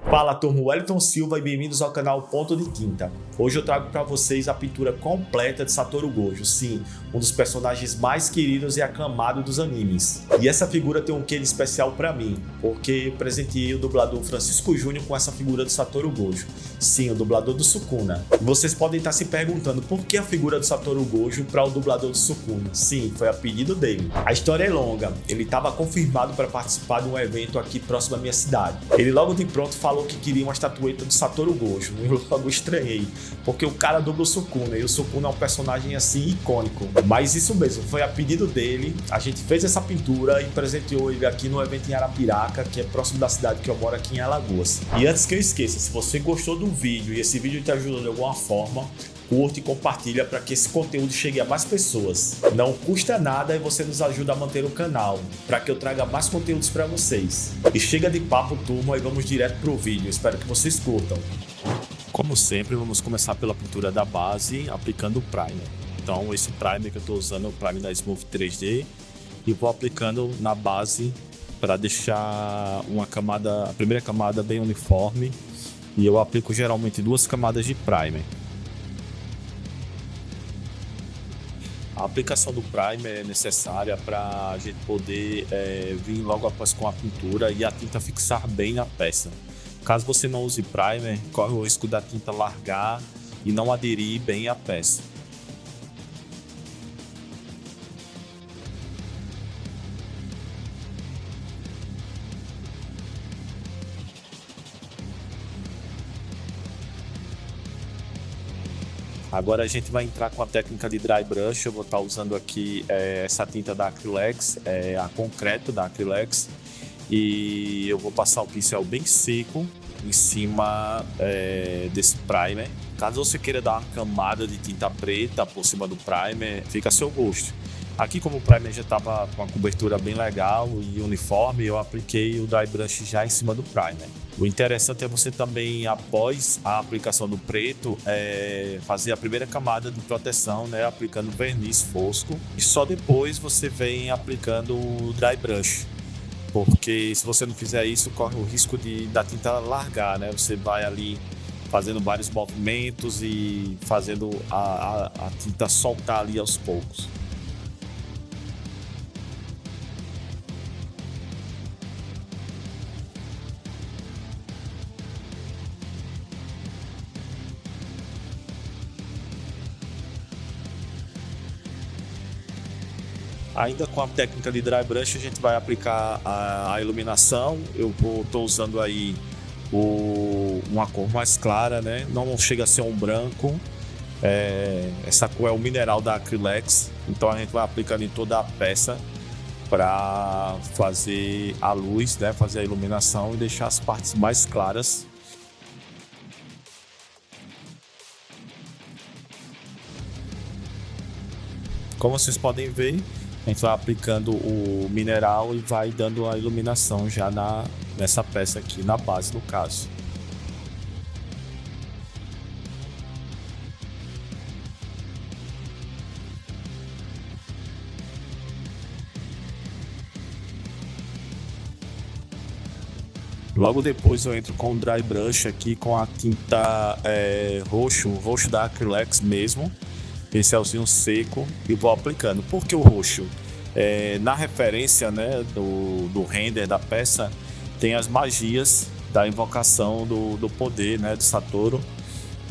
Fala turma, Wellington Silva e bem-vindos ao canal Ponto de Tinta. Hoje eu trago para vocês a pintura completa de Satoru Gojo, sim, um dos personagens mais queridos e aclamados dos animes. E essa figura tem um quê de especial para mim, porque presenteei o dublador Francisco Júnior com essa figura do Satoru Gojo, sim, o dublador do Sukuna. E vocês podem estar se perguntando por que a figura do Satoru Gojo para o dublador do Sukuna. Sim, foi a pedido dele. A história é longa, ele estava confirmado para participar de um evento aqui próximo da minha cidade. Ele logo de pronto falou que queria uma estatueta do Satoru Gojo. Eu logo estranhei, porque o cara dubla o Sukuna e o Sukuna é um personagem assim icônico. Mas isso mesmo, foi a pedido dele, a gente fez essa pintura e presenteou ele aqui no evento em Arapiraca, que é próximo da cidade que eu moro, aqui em Alagoas. E antes que eu esqueça, se você gostou do vídeo e esse vídeo te ajudou de alguma forma, curte e compartilha para que esse conteúdo chegue a mais pessoas. Não custa nada e você nos ajuda a manter o canal, para que eu traga mais conteúdos para vocês. E chega de papo, turma, e vamos direto pro vídeo. Espero que vocês curtam. Como sempre, vamos começar pela pintura da base, aplicando o primer. Então, esse primer que eu estou usando é o primer da Smooth 3D e vou aplicando na base para deixar a primeira camada bem uniforme. E eu aplico geralmente 2 camadas de primer. A aplicação do primer é necessária para a gente poder vir logo após com a pintura e a tinta fixar bem na peça. Caso você não use primer, corre o risco da tinta largar e não aderir bem à peça. Agora a gente vai entrar com a técnica de dry brush. Eu vou estar usando aqui essa tinta da Acrylex, a concreto da Acrylex, e eu vou passar o pincel bem seco em cima desse primer. Caso você queira dar uma camada de tinta preta por cima do primer, fica a seu gosto. Aqui, como o primer já estava com uma cobertura bem legal e uniforme, eu apliquei o dry brush já em cima do primer. O interessante é você também, após a aplicação do preto, fazer a primeira camada de proteção, né, aplicando verniz fosco, e só depois você vem aplicando o dry brush. Porque se você não fizer isso, corre o risco da tinta largar, né? Você vai ali fazendo vários movimentos e fazendo a tinta soltar ali aos poucos. Ainda com a técnica de dry brush, a gente vai aplicar a iluminação. Eu estou usando aí uma cor mais clara, né? Não chega a ser um branco. Essa cor é o mineral da Acrylex. Então a gente vai aplicando em toda a peça para fazer a luz, né? Fazer a iluminação e deixar as partes mais claras. Como vocês podem ver, a gente vai aplicando o mineral e vai dando a iluminação já nessa peça aqui, na base no caso. Logo depois eu entro com o dry brush aqui com a tinta roxo da Acrylex mesmo. Pincelzinho seco e vou aplicando. Por que o roxo? Na referência, né, do render da peça, tem as magias da invocação do poder, né, do Satoru,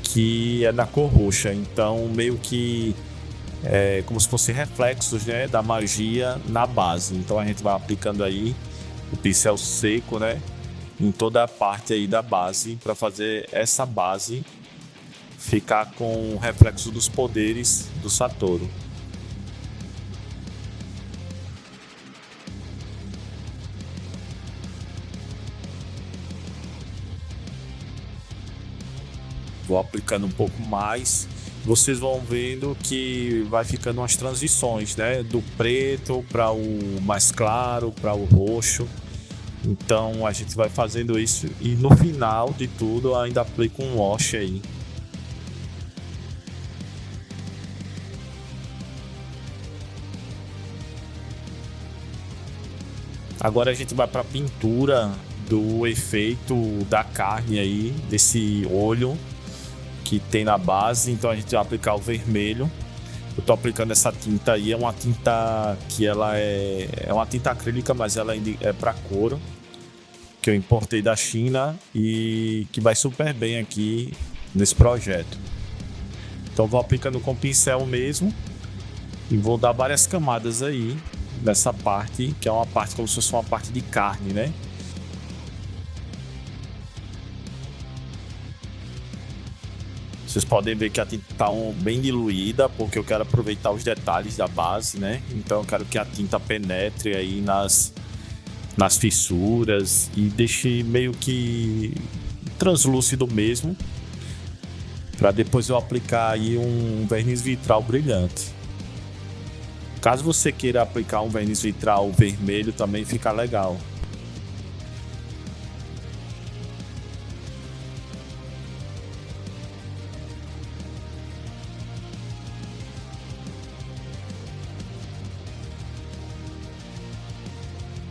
que é na cor roxa. Então meio que como se fossem reflexos, né, da magia na base. Então a gente vai aplicando aí o pincel seco, né, em toda a parte aí da base para fazer essa base ficar com o reflexo dos poderes do Satoru. Vou aplicando um pouco mais. Vocês vão vendo que vai ficando umas transições, né? Do preto para o mais claro, para o roxo. Então a gente vai fazendo isso e no final de tudo eu ainda aplico um wash aí. Agora a gente vai para a pintura do efeito da carne aí, desse olho que tem na base. Então a gente vai aplicar o vermelho. Eu tô aplicando essa tinta aí, é uma tinta que ela é uma tinta acrílica, mas ela é para couro, que eu importei da China e que vai super bem aqui nesse projeto. Então vou aplicando com pincel mesmo e vou dar várias camadas aí nessa parte, que é uma parte como se fosse uma parte de carne, né? Vocês podem ver que a tinta está bem diluída, porque eu quero aproveitar os detalhes da base, né? Então eu quero que a tinta penetre aí nas fissuras e deixe meio que translúcido mesmo, para depois eu aplicar aí um verniz vitral brilhante. Caso você queira aplicar um verniz vitral vermelho, também fica legal.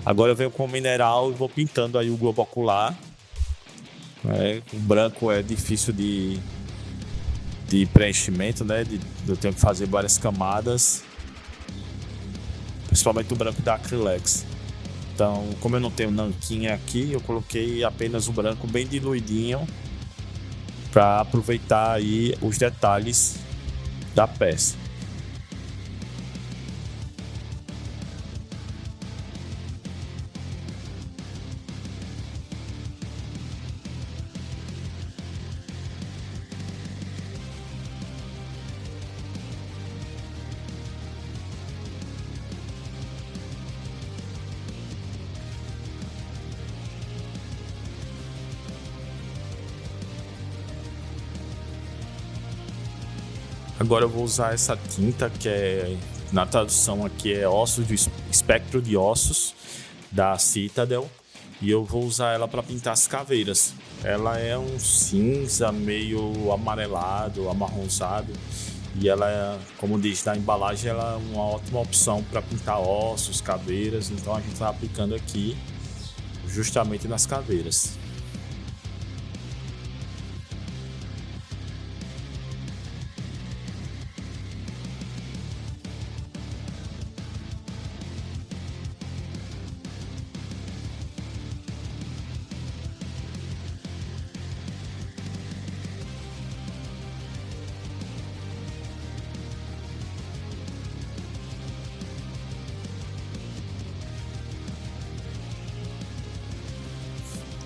Agora eu venho com o mineral e vou pintando aí o globo ocular. O branco é difícil de preenchimento, né? Eu tenho que fazer várias camadas, principalmente o branco da Acrylex. Então, como eu não tenho nanquim aqui, eu coloquei apenas o branco bem diluidinho para aproveitar aí os detalhes da peça. Agora eu vou usar essa tinta que na tradução aqui é ossos de espectro de ossos da Citadel, e eu vou usar ela para pintar as caveiras. Ela é um cinza meio amarelado, amarronzado, e ela, como diz na embalagem, ela é uma ótima opção para pintar ossos, caveiras. Então a gente está aplicando aqui justamente nas caveiras.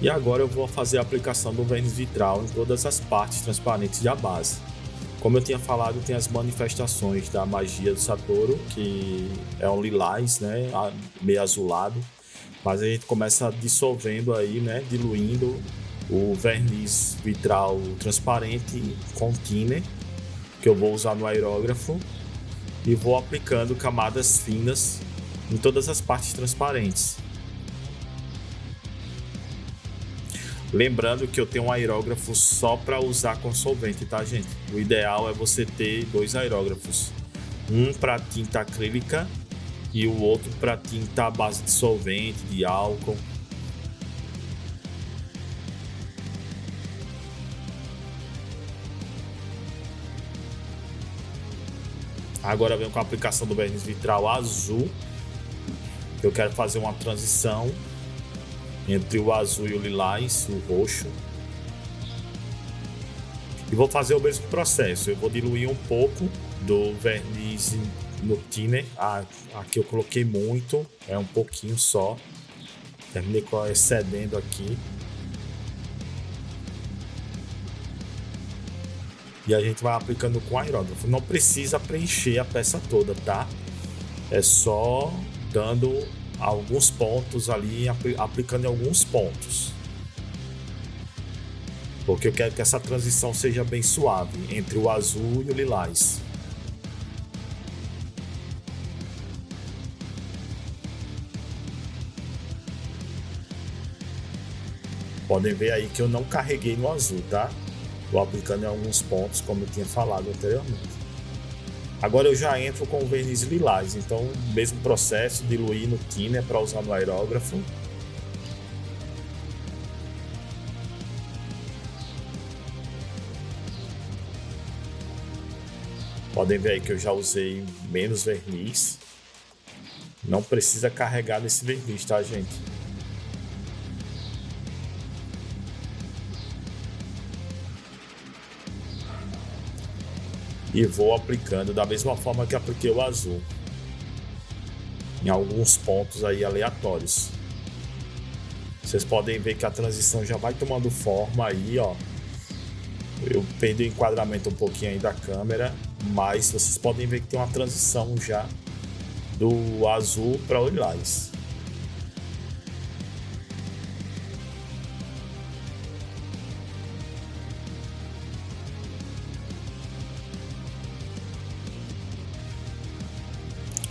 E agora eu vou fazer a aplicação do verniz vitral em todas as partes transparentes da base. Como eu tinha falado, tem as manifestações da magia do Satoru, que é um lilás, né, meio azulado, mas a gente começa dissolvendo aí, né, diluindo o verniz vitral transparente com thinner, que eu vou usar no aerógrafo, e vou aplicando camadas finas em todas as partes transparentes. Lembrando que eu tenho um aerógrafo só para usar com solvente, tá, gente? O ideal é você ter 2 aerógrafos. Um para tinta acrílica e o outro para tinta à base de solvente, de álcool. Agora venho com a aplicação do verniz vitral azul. Eu quero fazer uma transição entre o azul e o lilás, o roxo. E vou fazer o mesmo processo. Eu vou diluir um pouco do verniz no thinner. Aqui eu coloquei muito, é um pouquinho só. Terminei excedendo aqui. E a gente vai aplicando com aerógrafo. Não precisa preencher a peça toda, tá? É só dando alguns pontos ali, aplicando em alguns pontos, porque eu quero que essa transição seja bem suave entre o azul e o lilás. Podem ver aí que eu não carreguei no azul, tá? Vou aplicando em alguns pontos, como eu tinha falado anteriormente. Agora eu já entro com o verniz lilás, então mesmo processo, diluir no thinner para usar no aerógrafo. Podem ver aí que eu já usei menos verniz. Não precisa carregar nesse verniz, tá, gente? E vou aplicando da mesma forma que apliquei o azul, em alguns pontos aí aleatórios. Vocês podem ver que a transição já vai tomando forma aí, ó. Eu perdi o enquadramento um pouquinho aí da câmera, mas vocês podem ver que tem uma transição já do azul para o lilás.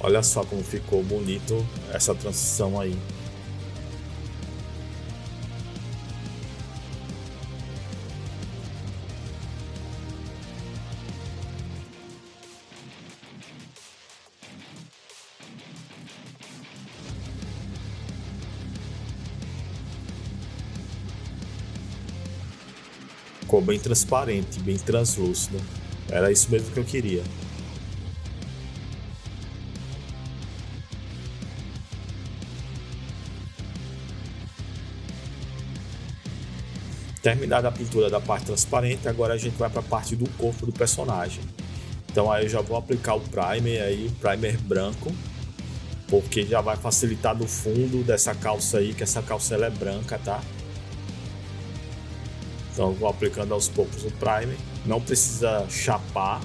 Olha só como ficou bonito essa transição aí. Ficou bem transparente, bem translúcido. Era isso mesmo que eu queria. Terminada a pintura da parte transparente, agora a gente vai para a parte do corpo do personagem. Então aí eu já vou aplicar o primer aí, primer branco, porque já vai facilitar no fundo dessa calça aí, que essa calça ela é branca, tá? Então eu vou aplicando aos poucos o primer, não precisa chapar.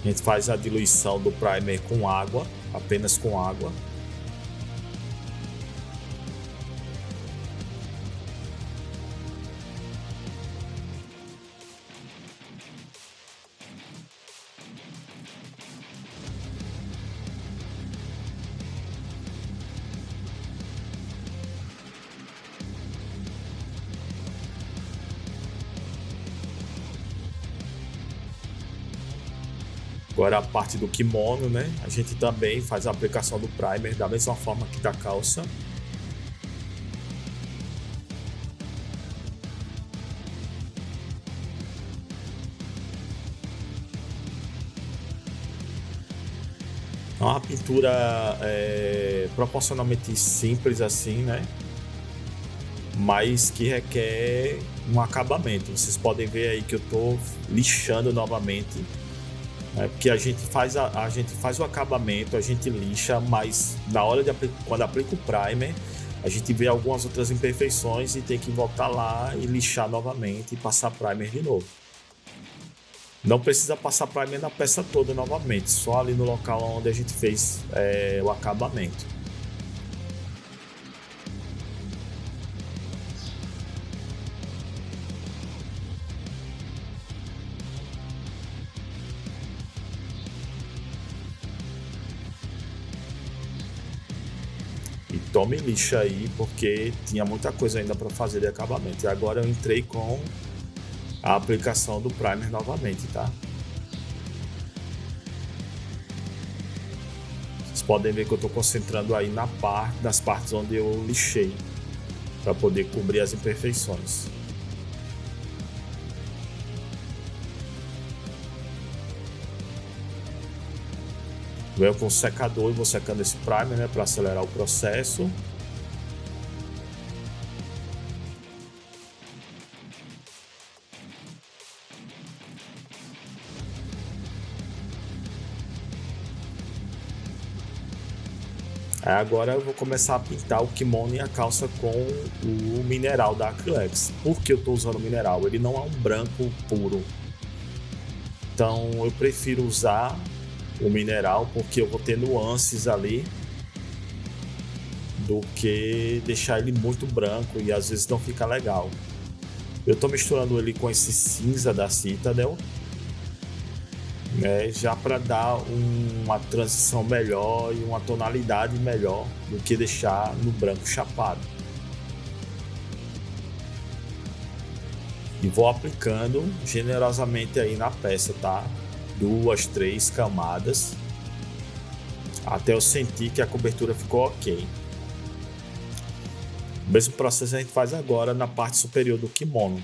A gente faz a diluição do primer com água, apenas com água. Agora a parte do kimono, né? A gente também faz a aplicação do primer da mesma forma que da calça. É uma pintura proporcionalmente simples assim, né? Mas que requer um acabamento. Vocês podem ver aí que eu estou lixando novamente. Porque a gente faz o acabamento, a gente lixa, mas na hora quando aplica o primer, a gente vê algumas outras imperfeições e tem que voltar lá e lixar novamente e passar primer de novo. Não precisa passar primer na peça toda novamente, só ali no local onde a gente fez o acabamento. E tome lixa aí, porque tinha muita coisa ainda para fazer de acabamento. E agora eu entrei com a aplicação do primer novamente, tá? Vocês podem ver que eu estou concentrando aí nas partes onde eu lixei, para poder cobrir as imperfeições. Venho com o secador e vou secando esse primer, né, para acelerar o processo. Agora eu vou começar a pintar o kimono e a calça com o mineral da Acrylex. Por que eu estou usando o mineral? Ele não é um branco puro. Então eu prefiro usar o mineral porque eu vou ter nuances ali do que deixar ele muito branco e às vezes não fica legal. Eu estou misturando ele com esse cinza da Citadel, né, já para dar uma transição melhor e uma tonalidade melhor do que deixar no branco chapado. E vou aplicando generosamente aí na peça, tá? 2, 3 camadas até eu sentir que a cobertura ficou ok. O mesmo processo a gente faz agora na parte superior do kimono.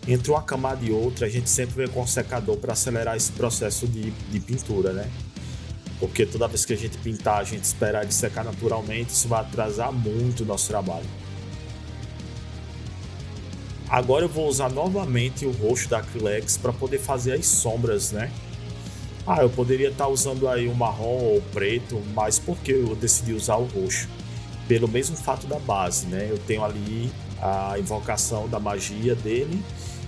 Entre uma camada e outra, a gente sempre vem com um secador para acelerar esse processo de pintura, né? Porque toda vez que a gente pintar, a gente esperar ele secar naturalmente, isso vai atrasar muito o nosso trabalho. Agora eu vou usar novamente o roxo da Acrylex para poder fazer as sombras, né? Eu poderia estar usando aí o marrom ou o preto, mas por que eu decidi usar o roxo? Pelo mesmo fato da base, né? Eu tenho ali a invocação da magia dele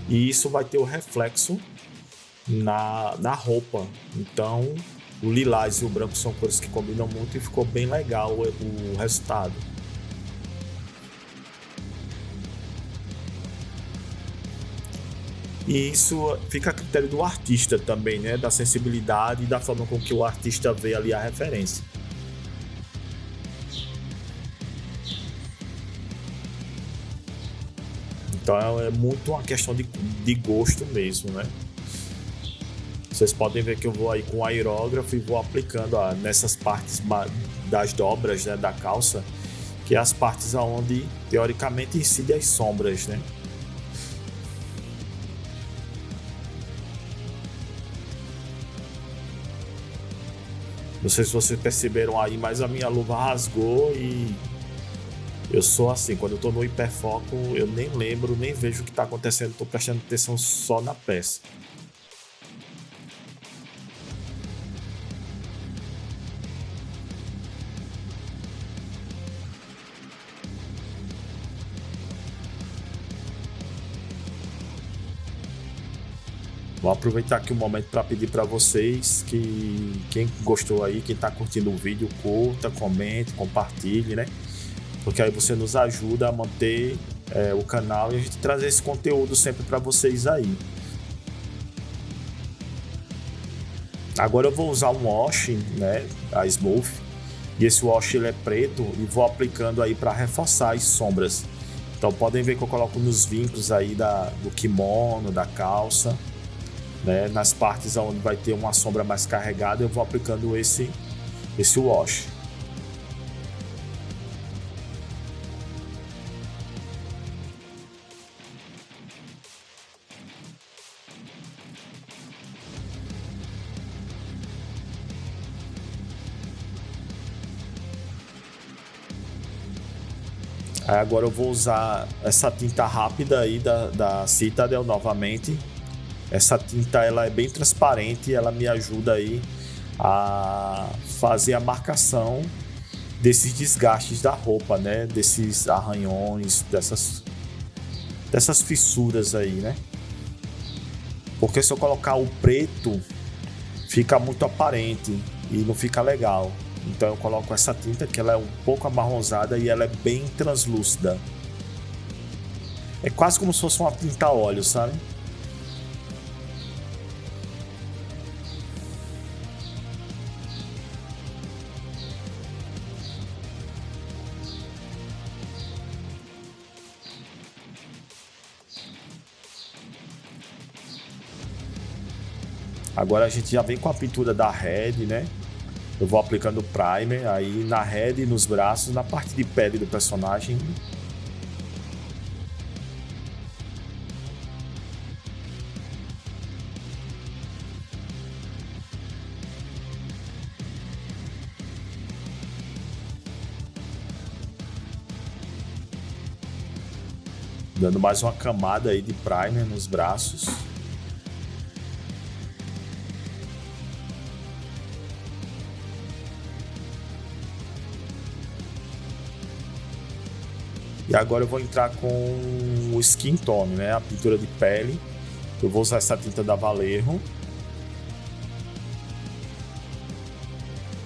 e isso vai ter o reflexo na roupa. Então o lilás e o branco são cores que combinam muito e ficou bem legal o resultado. E isso fica a critério do artista também, né? Da sensibilidade e da forma com que o artista vê ali a referência. Então é muito uma questão de gosto mesmo, né? Vocês podem ver que eu vou aí com o aerógrafo e vou aplicando nessas partes das dobras, né, da calça, que é as partes onde teoricamente incidem as sombras, né? Não sei se vocês perceberam aí, mas a minha luva rasgou e eu sou assim, quando eu tô no hiperfoco, eu nem lembro, nem vejo o que tá acontecendo, tô prestando atenção só na peça. Vou aproveitar aqui um momento para pedir para vocês que quem gostou aí, quem está curtindo o vídeo, curta, comente, compartilhe, né? Porque aí você nos ajuda a manter o canal e a gente trazer esse conteúdo sempre para vocês aí. Agora eu vou usar um wash, né? A Smooth. E esse wash ele é preto e vou aplicando aí para reforçar as sombras. Então podem ver que eu coloco nos vincos aí do kimono, da calça. Né? Nas partes onde vai ter uma sombra mais carregada, eu vou aplicando esse wash. Aí agora eu vou usar essa tinta rápida aí da Citadel novamente. Essa tinta ela é bem transparente, ela me ajuda aí a fazer a marcação desses desgastes da roupa, né? Desses arranhões, dessas fissuras aí, né? Porque se eu colocar o preto, fica muito aparente e não fica legal. Então eu coloco essa tinta que ela é um pouco amarronzada e ela é bem translúcida. É quase como se fosse uma tinta a óleo, sabe? Agora a gente já vem com a pintura da Red, né? Eu vou aplicando o primer aí na Red, nos braços, na parte de pele do personagem. Dando mais uma camada aí de primer nos braços. E agora eu vou entrar com o Skin Tone, né? A pintura de pele. Eu vou usar essa tinta da Vallejo.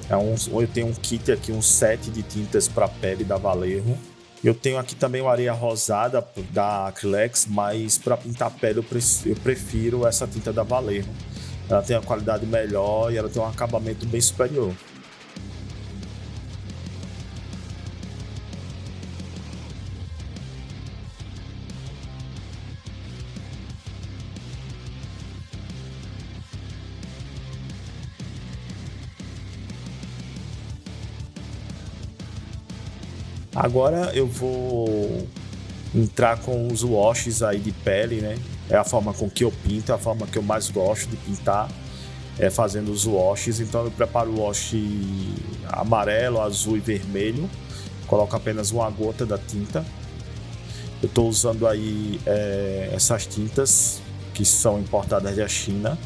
Eu tenho um kit aqui, um set de tintas para pele da Vallejo. Eu tenho aqui também uma areia rosada da Acrylex, mas para pintar pele eu prefiro essa tinta da Vallejo. Ela tem uma qualidade melhor e ela tem um acabamento bem superior. Agora eu vou entrar com os washes aí de pele, né? é a forma com que eu pinto, é a forma que eu mais gosto de pintar, é fazendo os washes. Então eu preparo o wash amarelo, azul e vermelho, coloco apenas uma gota da tinta. Eu estou usando aí essas tintas que são importadas da China,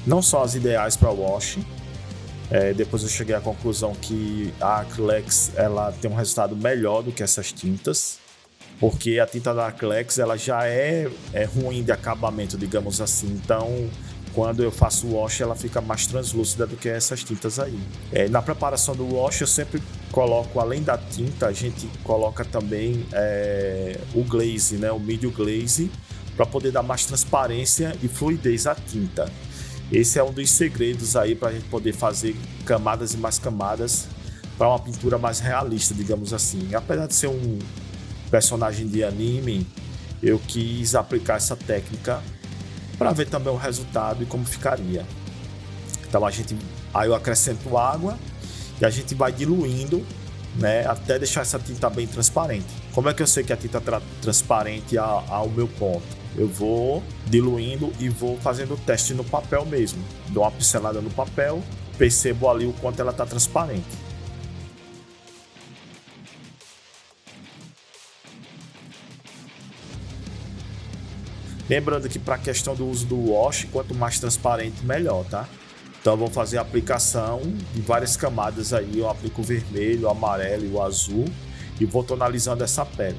não são as ideais para wash. Depois eu cheguei à conclusão que a Acrylex ela tem um resultado melhor do que essas tintas, porque a tinta da Acrylex ela já é ruim de acabamento, digamos assim. Então, quando eu faço o wash, ela fica mais translúcida do que essas tintas aí. Na preparação do wash, eu sempre coloco, além da tinta, a gente coloca também o glaze, né? O medium glaze, para poder dar mais transparência e fluidez à tinta. Esse é um dos segredos aí para a gente poder fazer camadas e mais camadas para uma pintura mais realista, digamos assim. Apesar de ser um personagem de anime, eu quis aplicar essa técnica para ver também o resultado e como ficaria. Então aí eu acrescento água e a gente vai diluindo, né, até deixar essa tinta bem transparente. Como é que eu sei que a tinta está transparente ao meu ponto? Eu vou diluindo e vou fazendo o teste no papel mesmo. Dou uma pincelada no papel, percebo ali o quanto ela está transparente. Lembrando que para a questão do uso do wash, quanto mais transparente, melhor, tá? Então eu vou fazer a aplicação de várias camadas aí. Eu aplico o vermelho, o amarelo e o azul e vou tonalizando essa pele.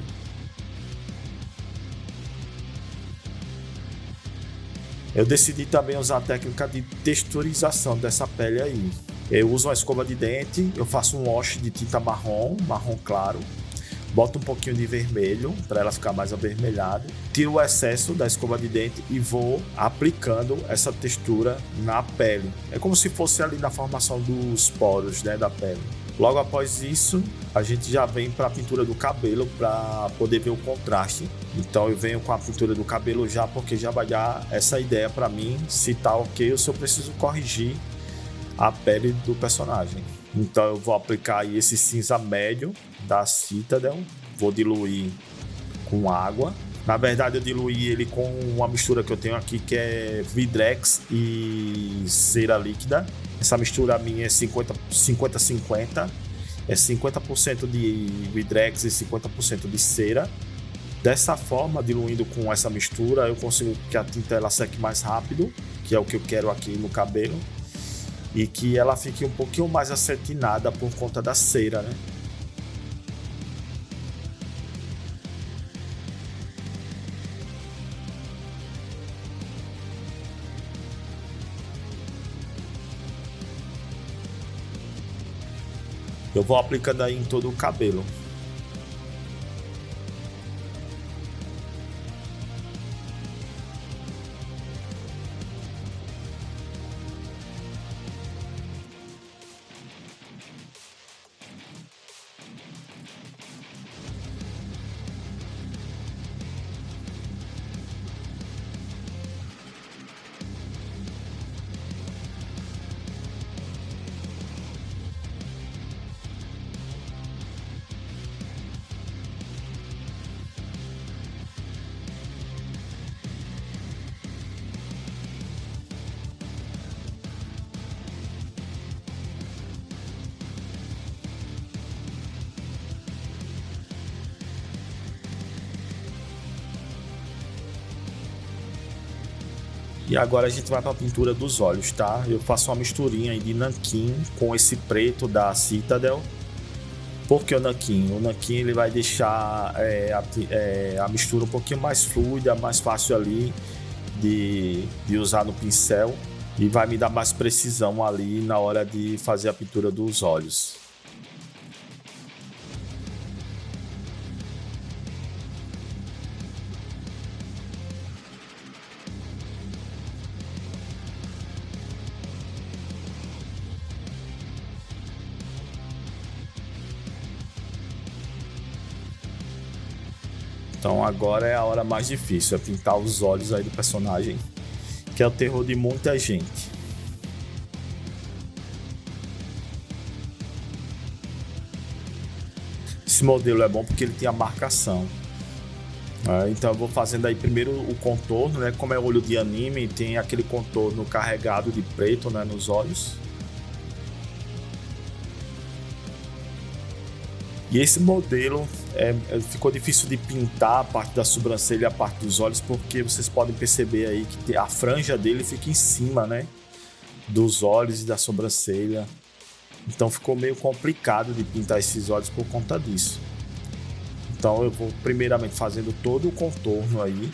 Eu decidi também usar a técnica de texturização dessa pele aí. Eu uso uma escova de dente, eu faço um wash de tinta marrom claro, boto um pouquinho de vermelho para ela ficar mais avermelhada, tiro o excesso da escova de dente e vou aplicando essa textura na pele. É como se fosse ali na formação dos poros, né, da pele. Logo após isso, a gente já vem para a pintura do cabelo para poder ver o contraste. Então eu venho com a pintura do cabelo já, porque já vai dar essa ideia para mim se tá ok ou se eu preciso corrigir a pele do personagem. Então eu vou aplicar aí esse cinza médio da Citadel, vou diluir com água. Na verdade eu diluí ele com uma mistura que eu tenho aqui que é Vidrex e cera líquida. Essa mistura minha é 50-50, é 50% de Vidrex e 50% de cera. Dessa forma, diluindo com essa mistura, eu consigo que a tinta ela seque mais rápido, que é o que eu quero aqui no cabelo, e que ela fique um pouquinho mais acetinada por conta da cera, né? Eu vou aplicando aí em todo o cabelo. E agora a gente vai para a pintura dos olhos, tá? Eu faço uma misturinha aí de nanquim com esse preto da Citadel. Por que o nanquim? O nanquim ele vai deixar a mistura um pouquinho mais fluida, mais fácil ali de usar no pincel e vai me dar mais precisão ali na hora de fazer a pintura dos olhos. Então agora é a hora mais difícil, é pintar os olhos aí do personagem, que é o terror de muita gente. Esse modelo é bom porque ele tem a marcação. Então eu vou fazendo aí primeiro o contorno, né? Como é olho de anime, tem aquele contorno carregado de preto, né, nos olhos. E esse modelo ficou difícil de pintar a parte da sobrancelha e a parte dos olhos, porque vocês podem perceber aí que a franja dele fica em cima, né, dos olhos e da sobrancelha. Então ficou meio complicado de pintar esses olhos por conta disso. Então eu vou primeiramente fazendo todo o contorno aí.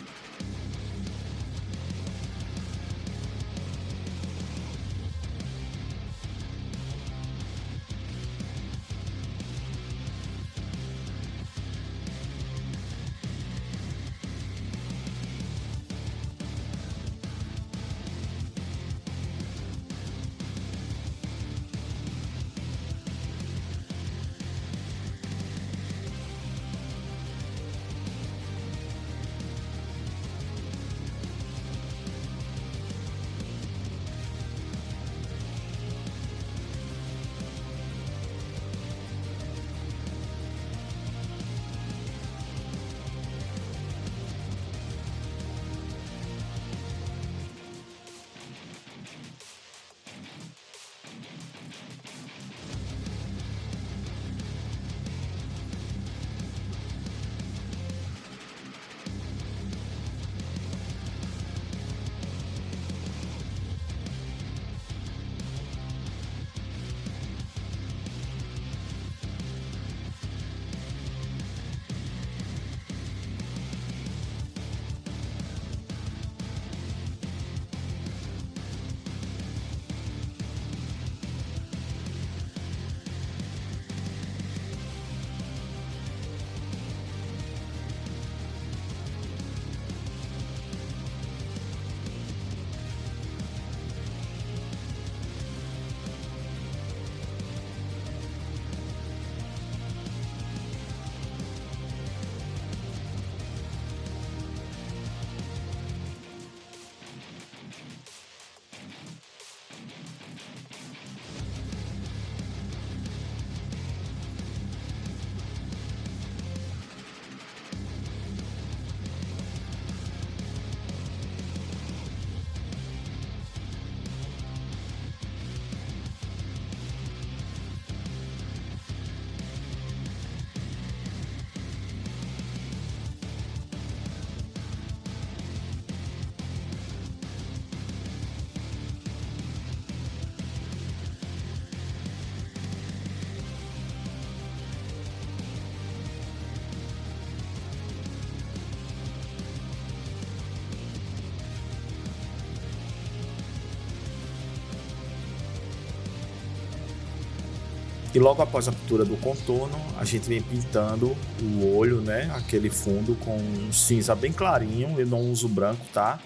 E logo após a pintura do contorno, a gente vem pintando o olho, né? Aquele fundo com um cinza bem clarinho. Eu não uso branco, tá?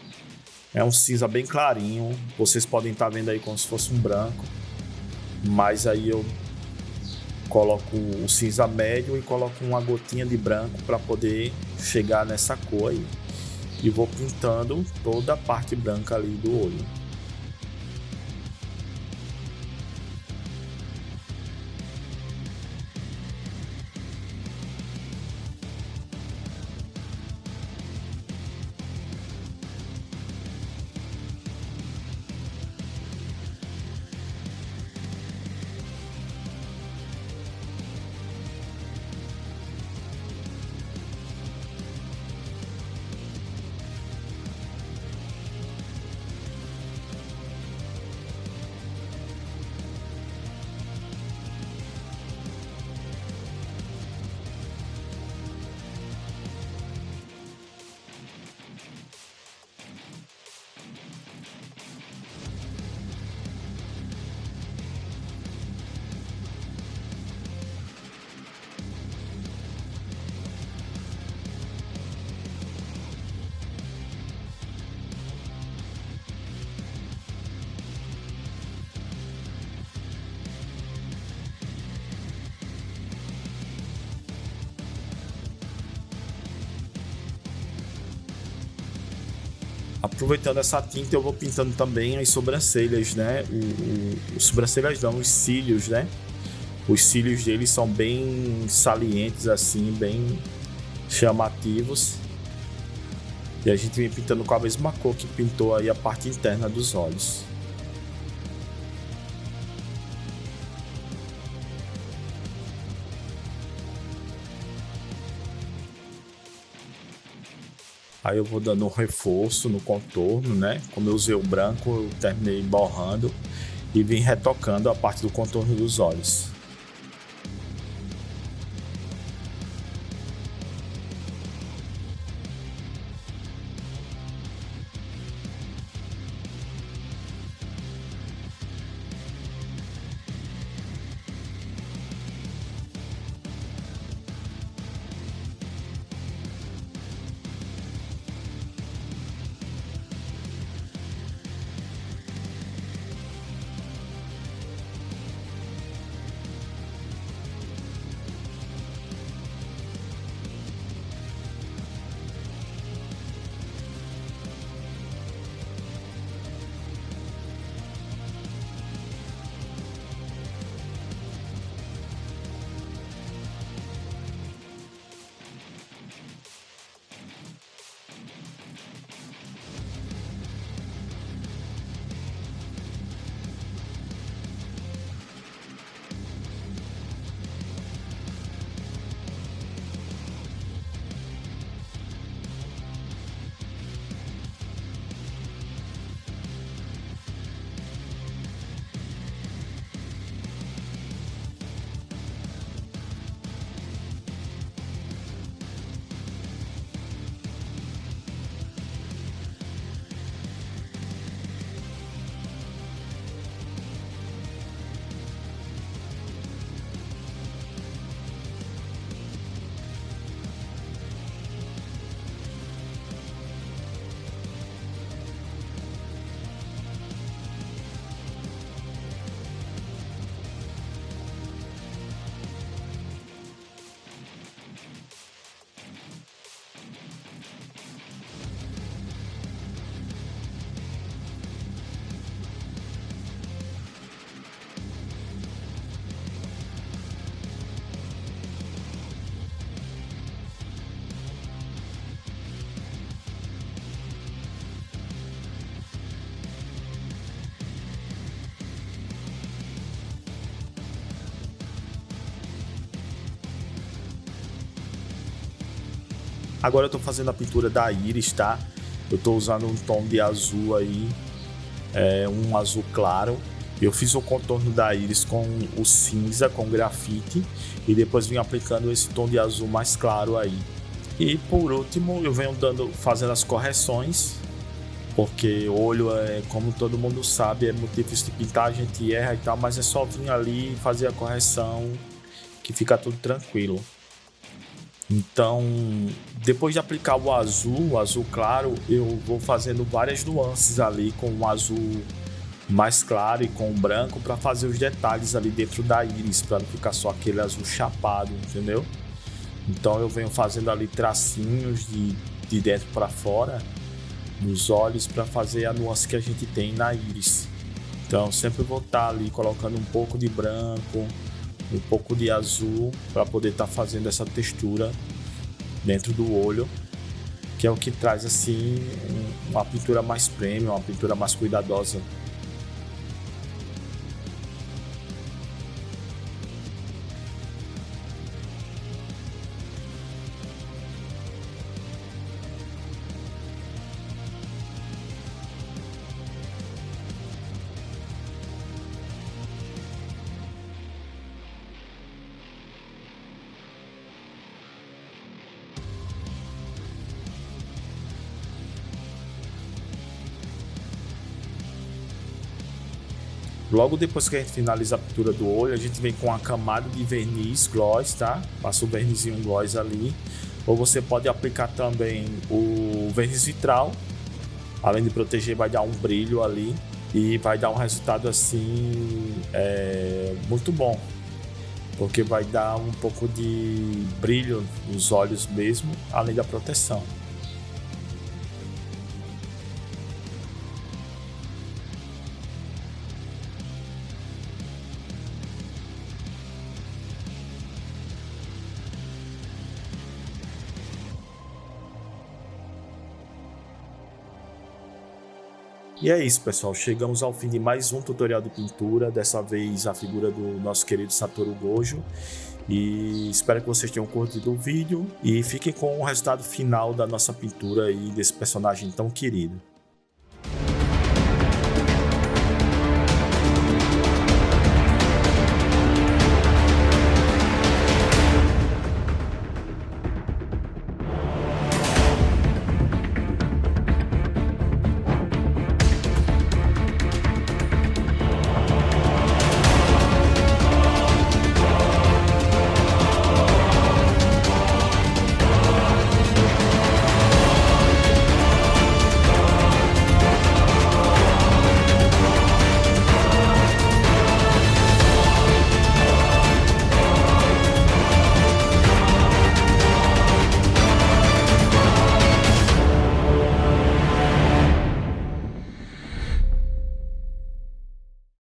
É um cinza bem clarinho. Vocês podem estar vendo aí como se fosse um branco. Mas aí eu coloco o cinza médio e coloco uma gotinha de branco para poder chegar nessa cor aí. E vou pintando toda a parte branca ali do olho. Aproveitando essa tinta, eu vou pintando também as sobrancelhas, né? Os sobrancelhas não, os cílios, né? Os cílios deles são bem salientes, assim, bem chamativos. E a gente vem pintando com a mesma cor que pintou aí a parte interna dos olhos. Aí eu vou dando um reforço no contorno, né? Como eu usei o branco, eu terminei borrando e vim retocando a parte do contorno dos olhos. Agora eu tô fazendo a pintura da íris, tá? Eu tô usando um tom de azul aí, um azul claro. Eu fiz o contorno da íris com o cinza, com grafite, e depois vim aplicando esse tom de azul mais claro aí. E por último eu venho fazendo as correções, porque olho como todo mundo sabe, é muito difícil de pintar, a gente erra e tal, mas é só vir ali e fazer a correção que fica tudo tranquilo. Então, depois de aplicar o azul claro, eu vou fazendo várias nuances ali com o azul mais claro e com o branco para fazer os detalhes ali dentro da íris, para não ficar só aquele azul chapado, entendeu? Então eu venho fazendo ali tracinhos de dentro para fora nos olhos para fazer a nuance que a gente tem na íris. Então sempre vou estar ali colocando um pouco de branco, um pouco de azul para poder estar fazendo essa textura dentro do olho, que é o que traz assim uma pintura mais premium, uma pintura mais cuidadosa. Logo depois que a gente finaliza a pintura do olho, a gente vem com a camada de verniz gloss, tá? Passa o vernizinho gloss ali. Ou você pode aplicar também o verniz vitral. Além de proteger, vai dar um brilho ali. E vai dar um resultado assim muito bom. Porque vai dar um pouco de brilho nos olhos mesmo, além da proteção. E é isso, pessoal, chegamos ao fim de mais um tutorial de pintura, dessa vez a figura do nosso querido Satoru Gojo. E espero que vocês tenham curtido o vídeo e fiquem com o resultado final da nossa pintura aí desse personagem tão querido.